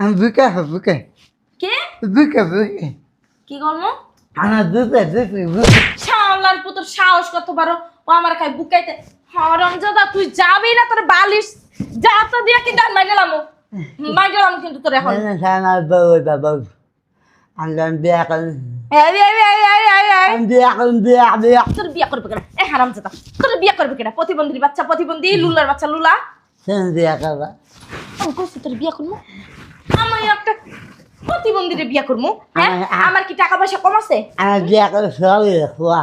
আমি বুকে বুকে কে বুকে বুকে কি করবো? আমার বুকে বুকে বুকে শালার পুত্র সাহস কত বড়, ও আমার খাই বুকাইতে। হারামজাদা তুই যাবি না, তোর বালিশ যা তো দিয়া কি দান মাইলাম কিন্তু তোর এখন। আমার বাবু বাবু আমি বিয়া করি এই এই এই এই এই এই আমি বিয়া করি বিয়া বিয়া তোর বিয়া করবে কেনা? এ হারামজাদা তোর বিয়া করবে কেনা? প্রতিবন্ধীর বাচ্চা, প্রতিবন্ধী লুলার বাচ্চা লুলা। sen বিয়া করবা আমি কইছি তোর বিয়া করবো? আমি একটা প্রতিবন্ধীরে বিয়া করবো? হ্যাঁ আমার কি টাকা পয়সা কম আছে? আমি বিয়া করে সবাই খোয়া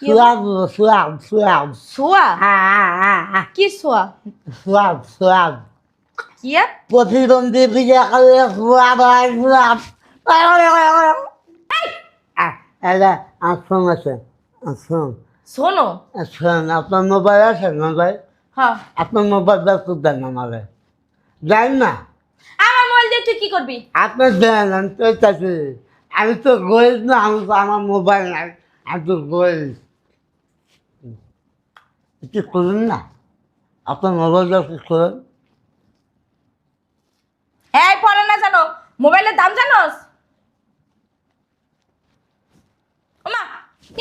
সোয়াব সোয়াব সোয়াব সোয়া? কি সোয়া? সোয়াব সোয়াব কি প্রতিদ্বন্দ্বী বিয়া করে সোয়াব হয় সোয়াব এটা আসন আছে আসন শোনো। আসন আপনার মোবাইল আছে মোবাইল হ্যাঁ আপনার মোবাইল ব্যস্ত দেন আমারে যাই না আমার মোবাইল দিয়ে তুই কি করবি? আপনার দেন আমি তো চাচ্ছি আমি তো গরিব না আমি তো আমার মোবাইল নাই আমি তো গরিব একটু করুন না আপনার মোবাইলটা একটু করুন এই পরে না জানো মোবাইলের দাম জানোস? ওমা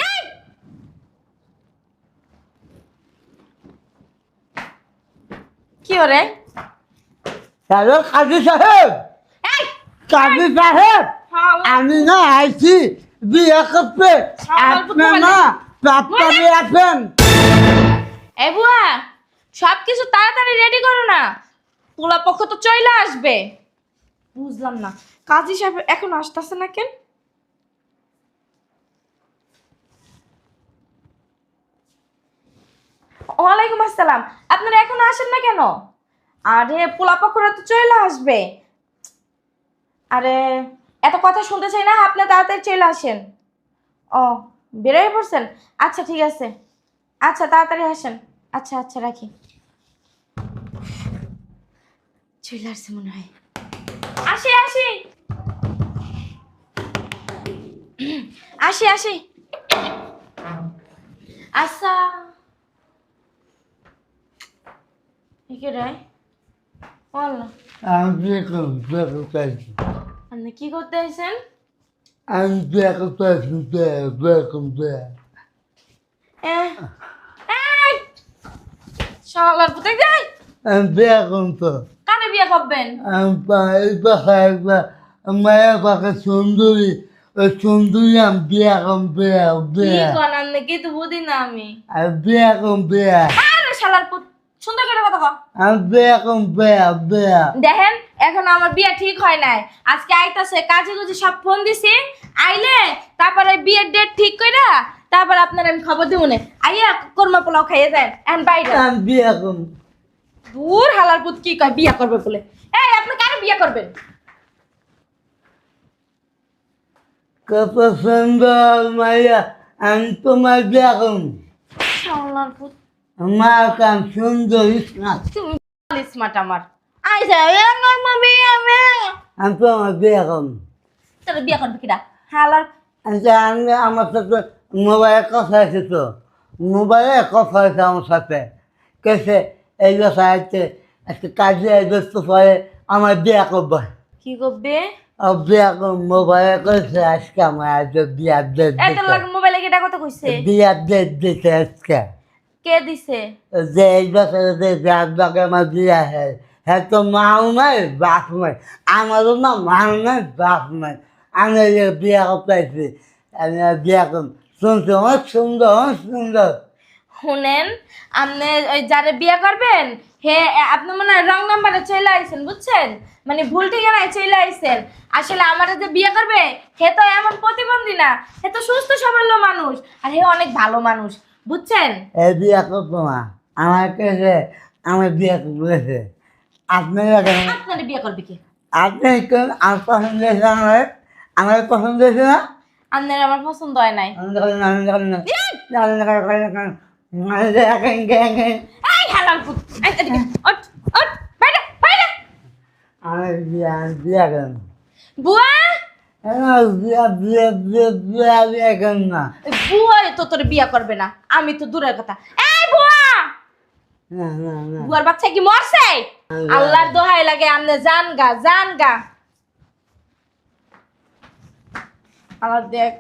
এই কি ওরে? হ্যালো কাজী সাহেব এই কাজী সাহেব হ্যাঁ আমি না আইছি বিয়ে করতে আপনি না প্রাপ্তারি আছেন এই বুয়া সব কিছু তাড়াতাড়ি রেডি করো না, পোলা পক্ষ তো চলে আসবে। বুঝলাম না কাজী সাহেব এখন আসতেছে না কেন? ওয়ালাইকুম আসসালাম, আপনারা এখনো আসেন না কেন? আরে পোলা পক্ষরা তো চলে আসবে। আরে এত কথা শুনতে চাই না, আপনি তাড়াতাড়ি চলে আসেন। ও বেরোয় পড়ছেন? আচ্ছা ঠিক আছে, আচ্ছা তাড়াতাড়ি আসেন। আচ্ছা আচ্ছা রাখি। চলে আসছে মনে হয়। আসি আসি আসি আসি। আচ্ছা কি রে বল না, আমি বিয়ে করতে চাইছি আপনি কি করতে আইছেন? আমি বিয়ে করতে চাইছি বিয়ে করতে শালার পুতে যাই। আমি বিয়ে করতে কানে বিয়ে করবেন? আমি এই পাখায় একটা মায়ের পাখা সুন্দরী ওই সুন্দরী আমি বিয়ে করম বিয়ে কি বিয়ে কোন আপনি? কি তো বুঝি না আমি। আমি বিয়ে করম বিয়ে আরে শালার পুত সুন্দর করে কথা কও। আমি বিয়ে করম বিয়ে বিয়ে দেখেন এখন আমার বিয়ে ঠিক হয় নাই, আজকে আইতাছে কাজে গুজি সব ফোন দিছি, আইলে তারপরে বিয়ের ডেট ঠিক কইরা তারপর আপনার আমি খবর দিব না। আইয়া কোরমা পোলাও খাইয়ে যায় এখন বাইরে। আমি বিয়ে করম দূর হালার পুত কি কয় বিয়ে করবে বলে? এই আপনি কেন বিয়ে করবেন? কত সুন্দর মাইয়া আমি তোমার বিয়ে করম শালার পুত আমার কাম সুন্দর না তুমি স্মার্ট আমার। আই যায় বিয়ে হবে। আমি তোমার বিয়ে করম তোর বিয়ে করবে কিডা? হালার আচ্ছা আমি আমার সাথে মোবাইলে কথা আছে তো মোবাইলে কথা আছে আমার সাথে কেসে এই কথা আছে আজকে কাজে ব্যস্ত পরে আমার বিয়ে করবে কি করবে? বিয়ে করব মোবাইলে করেছে আজকে আমার আজ বিয়ার ডেট এত লাগে মোবাইলে কিটা কথা কইছে? বিয়ার ডেট দিতে আজকে কে দিছে? যে এই বছরে যে যার বাগে আমার বিয়ে হয় হ্যাঁ তো মাও নাই বাপ নাই আমারও না মাও নাই বাপ নাই আমি বিয়ে করতেছি আমি বিয়ে করব শুনছি অনেক সুন্দর অনেক সুন্দর শুনেন আপনি ওই যারে বিয়ে করবেন হে আপনি মনে হয় রং নাম্বারে চলে আইছেন, বুঝছেন? মানে ভুল ঠিকানায় চলে আইছেন। আসলে আমার যে বিয়ে করবে হে তো এমন প্রতিবন্ধী না, হে তো সুস্থ সবল মানুষ, আর হে অনেক ভালো মানুষ, বুঝছেন? এই বিয়ে করবো না আমার কাছে আমার বিয়ে করেছে আপনারা কেন আপনার বিয়ে করবে কি? আপনি কেন আমার পছন্দ হয়েছে আমার পছন্দ হয়েছে না আপনার আমার পছন্দ হয় নাই। এই হালাল পুত, এই এদিকে ওঠ ওঠ বাইরে বাইরে। আমি বিয়ে বিয়ে করেন বুয়া বিয়ে বিয়ে বিয়ে বিয়ে বিয়ে করেন না বুয়া তো তোর বিয়ে করবে না, আমি তো দূরের কথা। এই বুয়া না না না বুয়ার বাচ্চা কি মরছে? আল্লাহর দোহাই লাগে আমনে জান গা। আল্লাহ দেখ,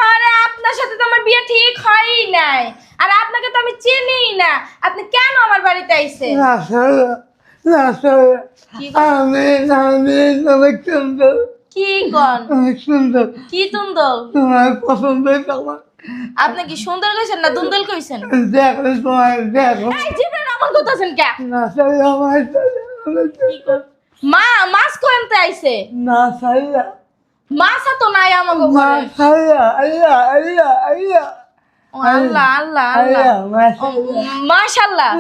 আরে আপনার সাথে তো আমার বিয়ে ঠিক হয়ই নাই, আর আপনাকে তো আমি চিনিই না। আপনি কেন আমার বাড়িতে আইছেন? না সারা না সারা কি আমি অনেক সুন্দর কি কন? অনেক সুন্দর কি তুন্দল? তোমার পছন্দ আমার আপনি কি সুন্দর কইছেন না দুন্দল কইছেন? দেখো তোমার দেখো এই জিবরান আমন করতেছেন কে? না সারা আমার কি কর? মা মাছ কোনতে আইছে? না সারা মাছ তো নাই আমাগো না ঘরে। সারা আল্লাহ আল্লাহ আল্লাহ ও আল্লাহ আল্লাহ আল্লাহ আল্লাহ। ও, মাশাআল্লাহ।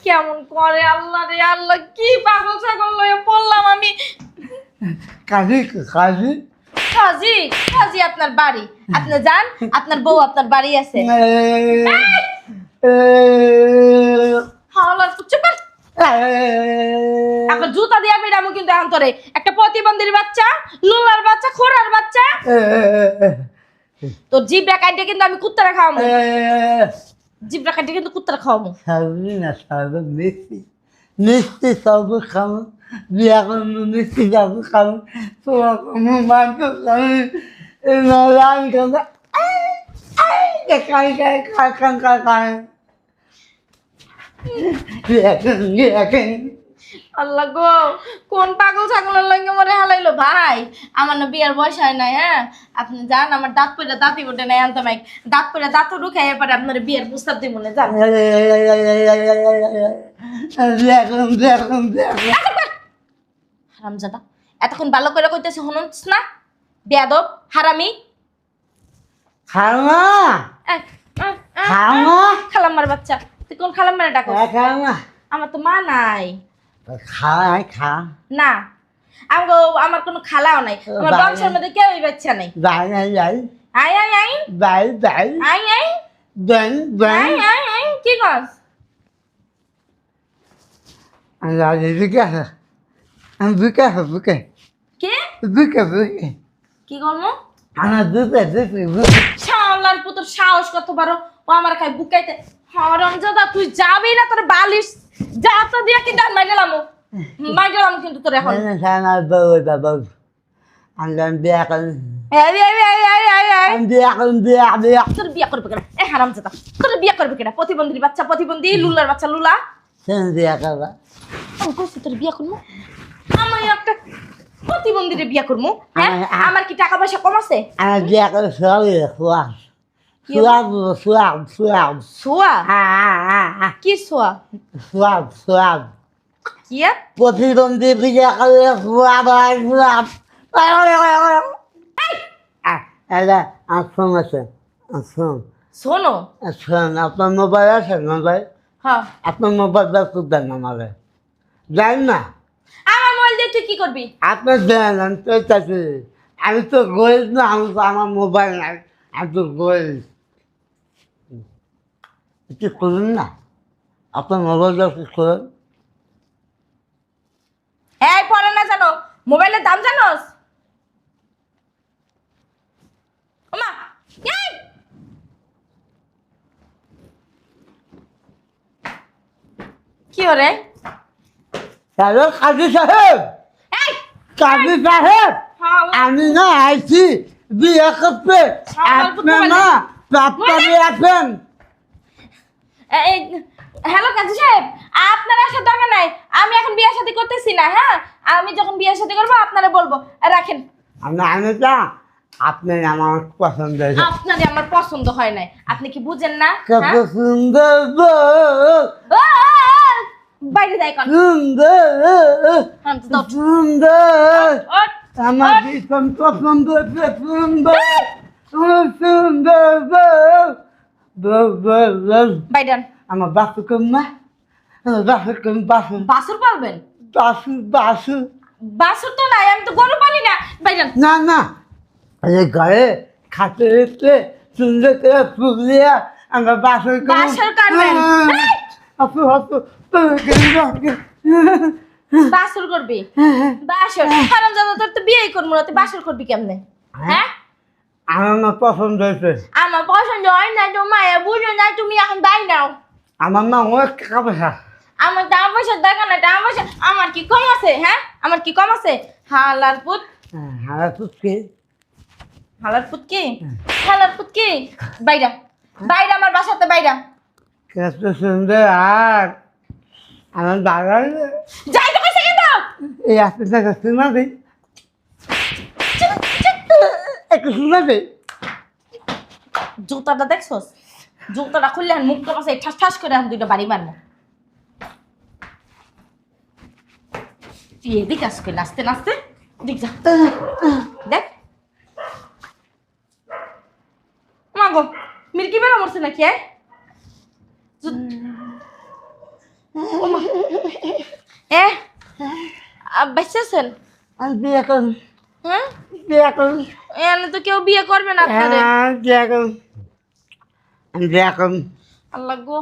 কেমন করে আল্লাহ রে আল্লাহ, কি পাগল ছাগল লয়ে পড়লাম আমি। কাজী কাজী কাজী কাজী আপনার বাড়ি, আপনি যান, আপনার বউ আপনার বাড়ি আছে। হাওলার চুপ কর। এখন জুতা দিয়া বেরামু কিন্তু এখন তোরে। একটা প্রতিবন্ধীর বাচ্চা, লুলার বাচ্চা, খোরার বাচ্চা, তোর জিবরা কাটে কিন্তু আমি কুত্তারা খাওয়ামু। জিবরা কাটে কিন্তু কুত্তারা খাওয়ামু। সাবলি না সাবলি মিষ্টি মিষ্টি সব খাবো বিয়া করবো মিষ্টি সব খাবো তোমার কোনো মাংস খাবো রান খাবো কাই কাই কাই কাই কাই কাই আল্লাহ গো, কোন পাগল ছাগলের লঙ্গে মরে হালাইলো ভাই। আমার না বিয়ার বয়স হয় নাই। হ্যাঁ, আপনি যান, আমার দাঁত পড়ে দাঁতই ওঠে নাই আনতে মাইক। দাঁত পড়ে দাঁতও ঢুকাই এরপরে আপনার বিয়ের প্রস্তাব দিব না, যান। দেখুন দেখুন দেখুন হারামজাদা, এতক্ষণ ভালো করে কইতেছে শুনুস না? বেয়াদব হারামি। খাওয়া আহ, আহ, আহ, খাওয়া খালাম্মার বাচ্চা, তুই কোন খালাম্মারে ডাকো? খাওয়া আমার তো মা নাই। খাওয়া খা না, আমার কোনো খালাও নাই। আমার বংশের মধ্যে কেউই বাচ্চা নাই। যাই যাই যাই আই আই আই যাই যাই আই আই দেন দেন আই আই আই কি কস? আমি বিকাশ আমি বিকাশ বিকাশ কে বিকাশ বিকাশ কি করবো? আমার বিকাশ বিকাশ শালার পুত্র সাহস কত বড়, ও আমার খাই বুকাইতে। হারামজাদা, তুই যাবি না? তোর বালিশ যা তো দিয়া কি ডান মাইলাম কিন্তু তোর এখন। sana bawa andan biarkan এই এই এই এই এই এই biar তোর বিয়া করবে কেন? এ হারামজাদা, তোর বিয়া করবে কেন? প্রতিবন্ধীর বাচ্চা প্রতিবন্ধী, লুলার বাচ্চা লুলা। sen biarkan আমি কইছি তোর বিয়া করবো? আমি একটা প্রতিবন্ধীরে বিয়া করবো? হ্যাঁ, আমার কি টাকা পয়সা কম আছে? ana biarkan suara suara সোয়া? কি সোয়া? suara কি আর? প্রতিবন্ধী বিয়ে করলে আসুন আছে আসুন শোনো। আসুন আপনার মোবাইল আছে মোবাইল হ্যাঁ, আপনার মোবাইল ব্যস্ত দেন আমাদের যাই না আমার মোবাইল দিয়ে তুই কি করবি? আপনার দেন আমি তো চাইছি আমি তো গরিব না আমি তো আমার মোবাইল নাই আমি তো গরিব একটু করুন না আপনার মোবাইল ব্যস্ত করুন এই পরে না জানো মোবাইলের দাম জানোস? ওমা, এই! কি ওরে? হ্যালো কাজী সাহেব এই! কাজী সাহেব হ্যাঁ, আমি না আইছি বিয়ে করতে আমার আপনি মোবাইল না প্রাপ্তারি আছেন এই, হ্যালো কাজী সাহেব, আপনার আসার দরকার নাই। আমি এখন বিয়ে শাদী করতেছি না। হ্যাঁ, আমি যখন বিয়ে শাদী করবো আপনারা বলবো। রাখেন। আমি না আপনি আমার পছন্দ হয়েছে আপনারে আমার পছন্দ হয় নাই, আপনি কি বুঝেন না? কত হ্যাঁ? সুন্দর গো, ও, বাইরে যাই কোন সুন্দর সুন্দর ওঠ, আমার ভীষণ পছন্দ হয়েছে সুন্দর সুন্দর বাইরে আমার বাসু কম না আমার বাসু কম বাসু বাসুর পালবেন? বাসু বাসু বাসুর তো নাই, আমি তো গরু পালি না। বাইরে না না এই ঘরে খাতে রেখে সুন্দর করে ফুলিয়া আমার বাসর বাসর কাটবেন? আপু আপু বাসুর করবি? বাসর কারণ জানো তোর তো বিয়েই করবো না, তুই বাসর করবি কেমনে? হ্যাঁ, আমার পছন্দ হয়েছে আমার পছন্দ হয় না তো মায়া বুঝো না, তুমি এখন বাই নাও। আমার মা অনেক টাকা পয়সা। আমার টাকা পয়সার দরকার নাই, টাকা পয়সা আমার কি কম আছে? হ্যাঁ, আমার কি কম আছে? হালার পুত, হারা তুই হালার পুত কি, হালার পুত কি? বাইরা, বাইরা আমার বাসাতে বাইরা। কত সুন্দর আর আমার বাবা যাই তো কইছে কিন্তু এই আসতে শোনা দে, একটু শোনা দে। জুতাটা দেখছস? জুতাটা খুললে মুখটা পাশে ঠাস ঠাস করে আমি দুইটা বাড়ি মারবো। তুই এদিকে আসকে নাচতে নাচতে দেখ যা, দেখ মাগো মির্কি বেড়া মরছে নাকি? বাচ্চাছেন? আমি বিয়ে করুন, হ্যাঁ, বিয়ে করুন, এনে তো কেউ বিয়ে করবে না আপনারে। বিয়ে করুন, আমি বিয়ে করুন। আল্লাহ গো,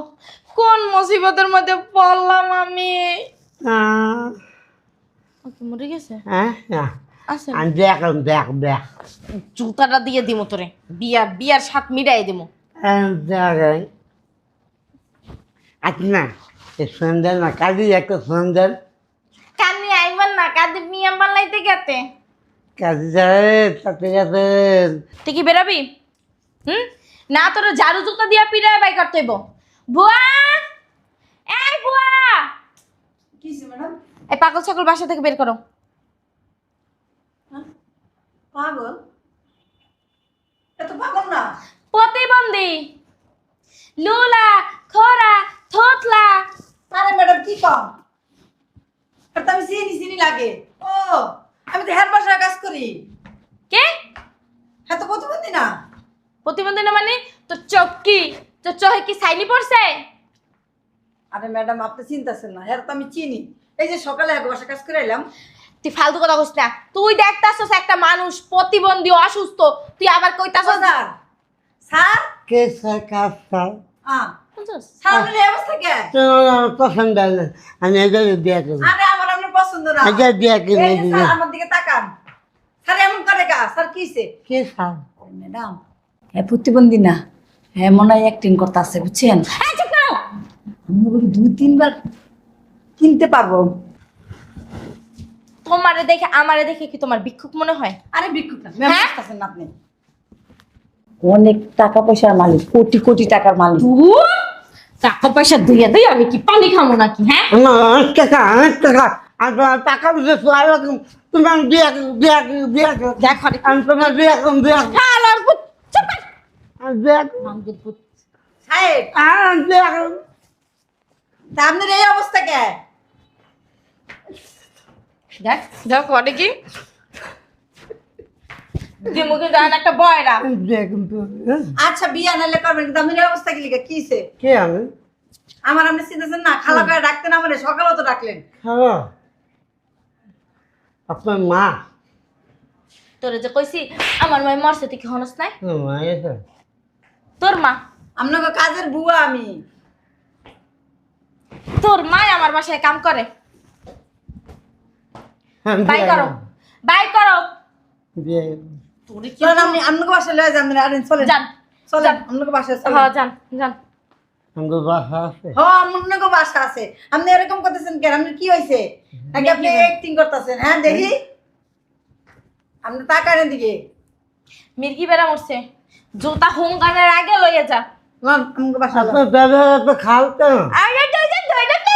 কোন মুসিবতের মধ্যে পড়লাম আমি। ওকে মরে গেছে? হ্যাঁ আচ্ছা, আমি বিয়ে করুন, বিয়ে বিয়ে জুতাটা দিয়ে দিমু তোরে, বিয়ার বিয়ার সাথ মিটাই দিমু। আচ্ছা না সুন্দর না কাজী একটা সুন্দর কানি আইবার না, কাদি মিয়া বানাইতে গেতে। কাজী যাবে তাতে গেছে। তুই কি বেরাবি? না তোর ঝাড়ু জুতা দিয়া পিড়ায় বাই করতে হইব। বুয়া, এই বুয়া, কিসে ম্যাডাম? এই পাগল ছাগল বাসা থেকে বের করো। পাগল? এত পাগল না। প্রতিবন্ধী, লুলা, খরা, থতলা। আরে ম্যাডাম কি কম? আর তো আমি চিনি লাগে। ও আমি তো হেয়ার বাসায় কাজ করি। কে? হ্যাঁ তো প্রতিবন্ধী না। প্রতিবন্ধী না মানে তোর চোখ কি, তোর চোখে কি সাইনি পড়ছে? আরে ম্যাডাম আপনি চিন্তাছেন না, হেয়ার তো আমি চিনি। এই যে সকালে এক বাসায় কাজ করে এলাম। তুই ফালতু কথা কইস না। তুই দেখতাছস একটা মানুষ প্রতিবন্ধী অসুস্থ, তুই আবার কইতাছস স্যার স্যার কে স্যার কাজ স্যার স্যার আপনার এই অবস্থা কে? আমার পছন্দ না, আমি এদের বিয়ে করবো, আরে আমার আপনার পছন্দ না। এদের বিয়ে এই কিনে যে দিবে। স্যার আমার দিকে তাকান। স্যার এমন করে গা? স্যার কিছে? কে স্যার? ম্যাডাম হ্যাঁ প্রতিবন্ধী না, হ্যাঁ মনে হয় অ্যাক্টিং করতে আসছে বুঝছেন। এই চুপ করো। আমি বলি 2-3 বার কিনতে পারবো। তোমারে দেখে আমারে দেখে কি তোমার ভিক্ষুক মনে হয়? আরে ভিক্ষুক না, হ্যাঁ? আছেন না আপনি। অনেক টাকা পয়সার মালিক, কোটি কোটি টাকার মালিক। টাকা পয়সা দিয়ে দেই আমি কি পানি খাবো নাকি? হ্যাঁ, অনেক টাকা আর তোমার টাকা বুঝে তোমার বিয়ে বিয়ে বিয়ে দেখো আমি তোমার বিয়ে করুন, বিয়ে করুন, হালার পুত, চুপ কর। আমি বিয়ে করুন, মাঙ্গের পুত। সাহেব আমি বিয়ে করুন। তা আপনার এই অবস্থা কে? দেখ দেখ করে কি দিমুকে দেন একটা বয়রা। আমি বিয়ে করুন। আচ্ছা বিয়া নাহলে করবেন, কিন্তু আপনার এই অবস্থা কি লিখে কিছে? কে আমি? আমার আপনি চিন্তাছেন না, খালা করে ডাকতেন আমারে, সকালেও তো ডাকলেন। হ্যালো আপনার মা? তোরে যে কইছি আমার মাই মরছে তুই কি হনস নাই? মা এসে তোর মা, আপনাকে কাজের বুয়া আমি। তোর মা আমার বাসায় কাম করে। বাই করো, বাই করো। বিয়ে তোরে কি চলেন আপনি আপনাকে বাসায় লয়ে যান, আরেন চলেন যান, চলেন আপনাকে বাসায় চলেন। হ্যাঁ যান যান। আমার বাসা আছে। হ্যাঁ আপনাকে বাসা আছে। আপনি এরকম করতেছেন কেন? আপনি কি হয়েছে? নাকি আপনি অ্যাক্টিং করতেছেন? হ্যাঁ দেখি আপনি তাকানের দিকে। মির্কি বেড়া মরছে, জুতা হুঙ্গানের আগে লইয়ে যা। আমাকে বাসা আপনার দাদা তো খাও কেন? আরে তুই যে ধইলে তো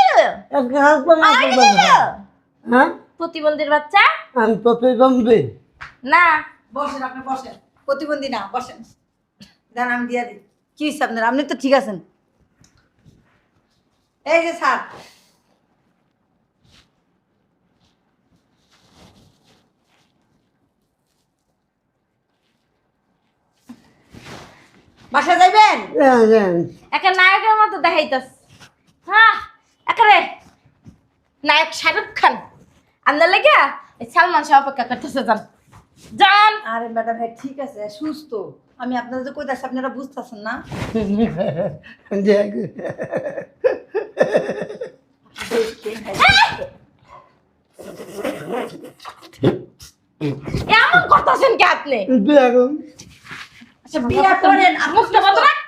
হ্যাঁ প্রতিবন্ধীর বাচ্চা আমি প্রতিবন্ধী। না। বসেন, আপনি বসেন। প্রতিবন্ধী না, বসেন। দেন আমি দিয়া দিই। কি হয়েছে আপনার? আপনি তো ঠিক আছেন। এই যে স্যার, বাসা যাইবেন? একটা নায়কের মতো দেখাইতাস। হ্যাঁ একারে নায়ক শাহরুখ খান আন্দার লেগে এই সালমান শাহ অপেক্ষা করতেছে। যান যান। আরে ম্যাডাম হ্যাঁ ঠিক আছে, সুস্থ। আমি আপনাদের যে কইতাছি আপনারা বুঝতেছেন না। এমন করতেছেন কি আপনি? আচ্ছা বিয়া করেন, মুখটা বন্ধ রাখ।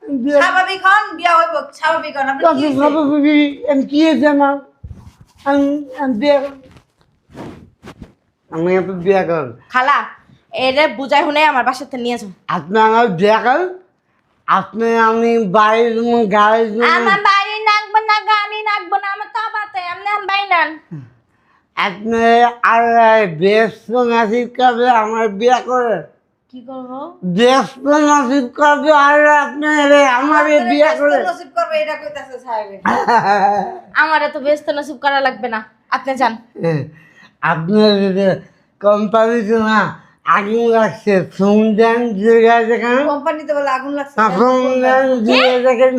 স্বাভাবিক হন, বিয়া হইব স্বাভাবিক হন। আপনি কি হইছে? আমি কি হয়েছে আমার আমি বিয়ে আমি আপনি বিয়ে করেন খালা এরে বুঝাই শুনে আমার বাসাতে নিয়ে যাও। আপনি আমার বিয়ে করেন আপনি আমি বাড়ির গাড়ির আমার বাড়ি নাকবো না, গাড়ি নাকবো না, আমার তো বাতে আপনি আমার বাড়ি নান। আপনি আর ব্যস্ত নাসিব করবে আমার বিয়ে করে কি করবো? ব্যস্ত নাসিব করবে আর আপনি আমার বিয়ে ব্যস্ত করে নসিব করবে এটা কইতাছে সাহেব। আমার এত ব্যস্ত নসিব করা লাগবে না, আপনি যান। আপনার কোম্পানিতে না আগুন লাগছে সুন্দর জায়গায় যেখানে কোম্পানিতে বলে আগুন লাগছে। সুন্দর জায়গায় যেখানে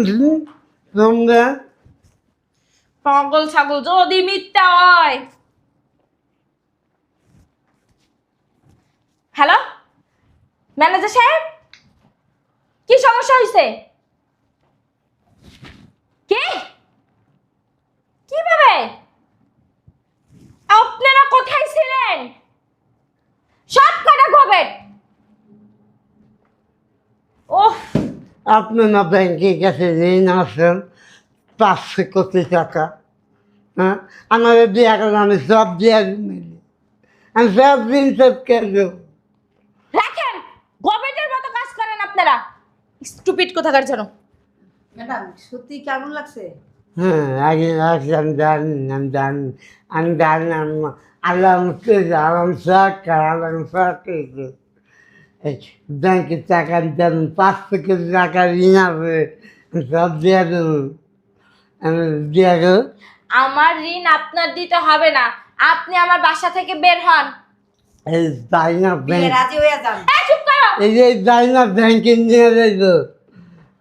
সুন্দর পাগল ছাগল যদি মিথ্যা হয়। হ্যালো ম্যানেজার সাহেব, কি সমস্যা হয়েছে? কি কিভাবে? আপনারা কোথায় ছিলেন? সব কটা গোবেন। ওহ আপনি না ব্যাংকের কাছে ঋণ আছেন 500 কোটি টাকা হ্যাঁ আমার বিয়ে করে আমি সব দিয়ে মিলি আমি সব দিন সব কেন রাখেন, গোবেটের মতো কাজ করেন আপনারা। স্টুপিড কোথাকার জন্য। ম্যাডাম সত্যি কি আগুন লাগছে? হ্যাঁ আগে লাগছে আমি জানি আল্লাহ আরাম সরকার আল্লাহ সরকার ব্যাংকের টাকা দেন 500 কোটি টাকা ঋণ আছে আমি সব দিয়ে দেবো আমি দিয়ে দেবো আমার ঋণ আপনার দিতে হবে না, আপনি আমার বাসা থেকে বের হন। এই যাই না বিয়ে ব্যাংক রাজি হয়ে যান। এই চুপ করো। এই যে যাই না ব্যাংকে নিয়ে যাইতো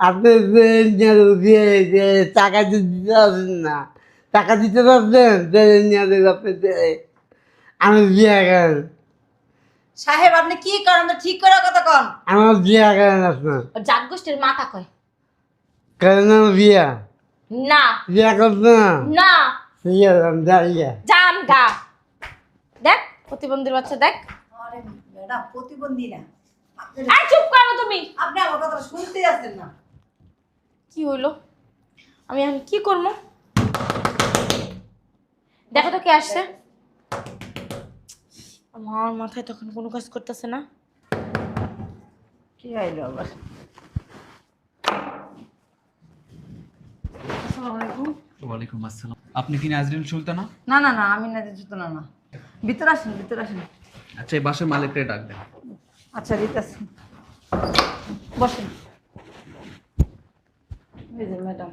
আপনি দিয়ে যে টাকা দিতে পারবেন না টাকা দিতে পারবেন নিয়ে যাবে আপনি আমি বিয়ে করেন সাহেব আপনি কি করেন তো ঠিক করে কথা কন। আমার বিয়ে করেন আপনার জাত গোষ্ঠীর মাথা কয় করেন আমার না বিয়ে করতে না না। ঠিক আছে আমি দাঁড়িয়ে জান গা দেখ, প্রতিবন্ধীর বাচ্চা দেখ। আরে ম্যাডাম প্রতিবন্ধী না আপনি। এই চুপ করো তুমি। আপনি আমার কথা শুনতেই আছেন না। কি হইলো? আমি এখন কি করবো? দেখো তো কে আসছে। আমার মাথায় তখন কোনো কাজ করতেছে না। কি আইলো আবার? আসসালামু আলাইকুম। ওয়ালাইকুম আসসালাম। আপনি কি নাজরিন সুলতানা? না না না আমি না দিচ্ছি তো না না। ভিতরে আসেন ভিতরে আসেন। আচ্ছা এই বাসার মালিককে ডাক দেন। আচ্ছা দিতেছি, বসেন। এই যে ম্যাডাম।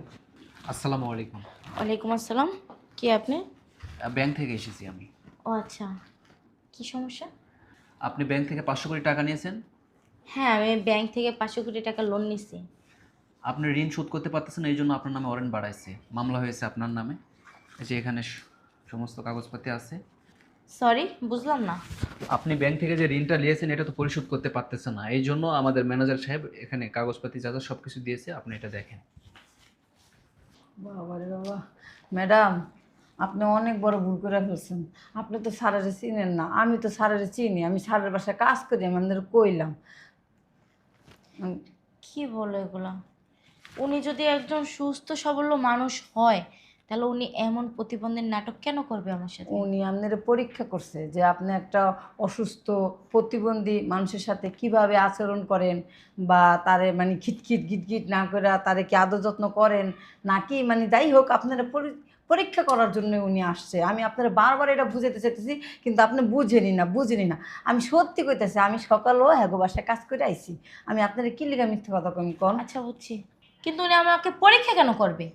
আসসালামু আলাইকুম। ওয়ালাইকুম আসসালাম। কি আপনি? ব্যাংক থেকে এসেছি আমি। ও আচ্ছা, কি সমস্যা? আপনি ব্যাংক থেকে 500 কোটি টাকা নিয়েছেন। হ্যাঁ আমি ব্যাংক থেকে 500 কোটি টাকা লোন নিছি। আপনি ঋণ শোধ করতে পারতেছেন, এই জন্য আপনার নামে ওয়ারেন্ট বাড়াইছে, মামলা হয়েছে আপনার নামে। এই যে এখানে সমস্ত কাগজপাতি আছে। সরি বুঝলাম না। আপনি ব্যাংক থেকে যে ঋণটা নিয়েছেন এটা তো পরিশোধ করতে পারতেছেন না, এই জন্য আমাদের ম্যানেজার সাহেব এখানে কাগজপাতি যা যা সব কিছু দিয়েছে, আপনি এটা দেখেন। বাবা রে বাবা, ম্যাডাম আপনি অনেক বড় ভুল করে ফেলছেন। আপনি তো স্যারের চিনেন না, আমি তো স্যারের চিনি, আমি স্যারের বাসায় কাজ করি, আমি আপনাদের কইলাম। কি বলো এগুলা? উনি যদি একজন সুস্থ সবল মানুষ হয় তাহলে উনি এমন প্রতিবন্ধীর নাটক কেন করবে আমার সাথে? উনি আপনাদের পরীক্ষা করছে যে আপনি একটা অসুস্থ প্রতিবন্ধী মানুষের সাথে কিভাবে আচরণ করেন, বা তারে মানে খিটখিট গিটগিট না করে তারে কি আদর যত্ন করেন নাকি, মানে যাই হোক আপনারা পরীক্ষা করার জন্য উনি আসছে। আমি আপনারা বারবার এটা বুঝাইতে চাইতেছি কিন্তু আপনি বুঝেনি না। আমি সত্যি কইতেছি, আমি সকালেও হ্যাগো বাসায় কাজ করে আইছি। আমি আপনারা কি লিগা মিথ্যে কথা কম কন? আচ্ছা বুঝছি, কিন্তু উনি আমাকে পরীক্ষা কেন করবে?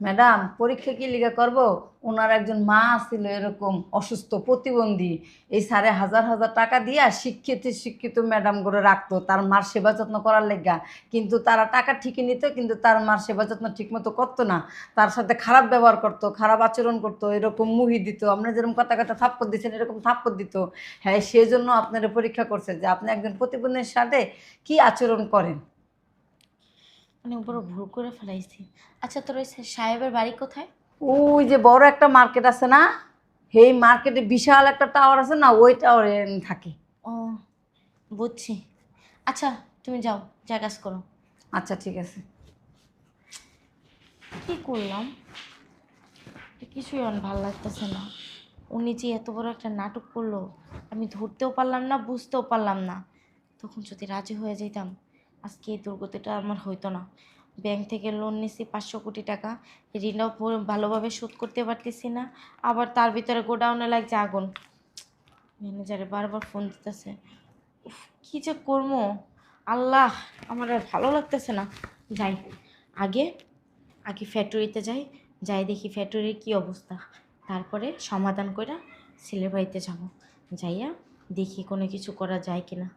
ম্যাডাম পরীক্ষা কি লিগা করব? ওনার একজন মা ছিল এরকম অসুস্থ প্রতিবন্ধী, এই স্যারে হাজার হাজার টাকা দিয়া শিক্ষিত ম্যাডাম করে রাখতো তার মার সেবা যত্ন করার লেগা, কিন্তু তারা টাকা ঠিকই নিত কিন্তু তার মার সেবা যত্ন ঠিক মতো করতো না, তার সাথে খারাপ ব্যবহার করতো, খারাপ আচরণ করতো, এরকম মুহি দিত, আপনার যেরকম কথা থাপ্পড় দিচ্ছেন এরকম থাপ্পড় দিত। হ্যাঁ সেই জন্য আপনারা পরীক্ষা করছে যে আপনি একজন প্রতিবন্ধীর সাথে কি আচরণ করেন। মানে বড় ভুল করে ফেলাইছি। আচ্ছা তোর ওই সাহেবের বাড়ি কোথায়? ওই যে বড় একটা মার্কেট আছে না, সেই মার্কেটে বিশাল একটা টাওয়ার আছে না, ওই টাওয়ারে থাকে। ও বুঝছি। আচ্ছা তুমি যাও, যা কাজ করো। আচ্ছা ঠিক আছে। কি করলাম? কিছুই আমার ভালো লাগতেছে না। উনি যে এত বড় একটা নাটক করলো, আমি ধরতেও পারলাম না, বুঝতেও পারলাম না। তখন যদি রাজি হয়ে যেতাম, আজকে এই দুর্গতিটা আমার হইতো না। ব্যাংক থেকে লোন নিছি 500 কোটি টাকা, ঋণও ভালোভাবে শোধ করতে পারতেছি না। আবার তার ভিতরে গোডাউনে লাগছে আগুন। ম্যানেজারে বারবার ফোন দিতেছে। উফ, কি যে করবো! আল্লাহ, আমার আর ভালো লাগতেছে না। যাই, আগে আগে ফ্যাক্টরিতে যাই, যাই দেখি ফ্যাক্টরির কি অবস্থা। তারপরে সমাধান করে ছেলের বাড়িতে যাব, যাইয়া দেখি কোনো কিছু করা যায় কিনা।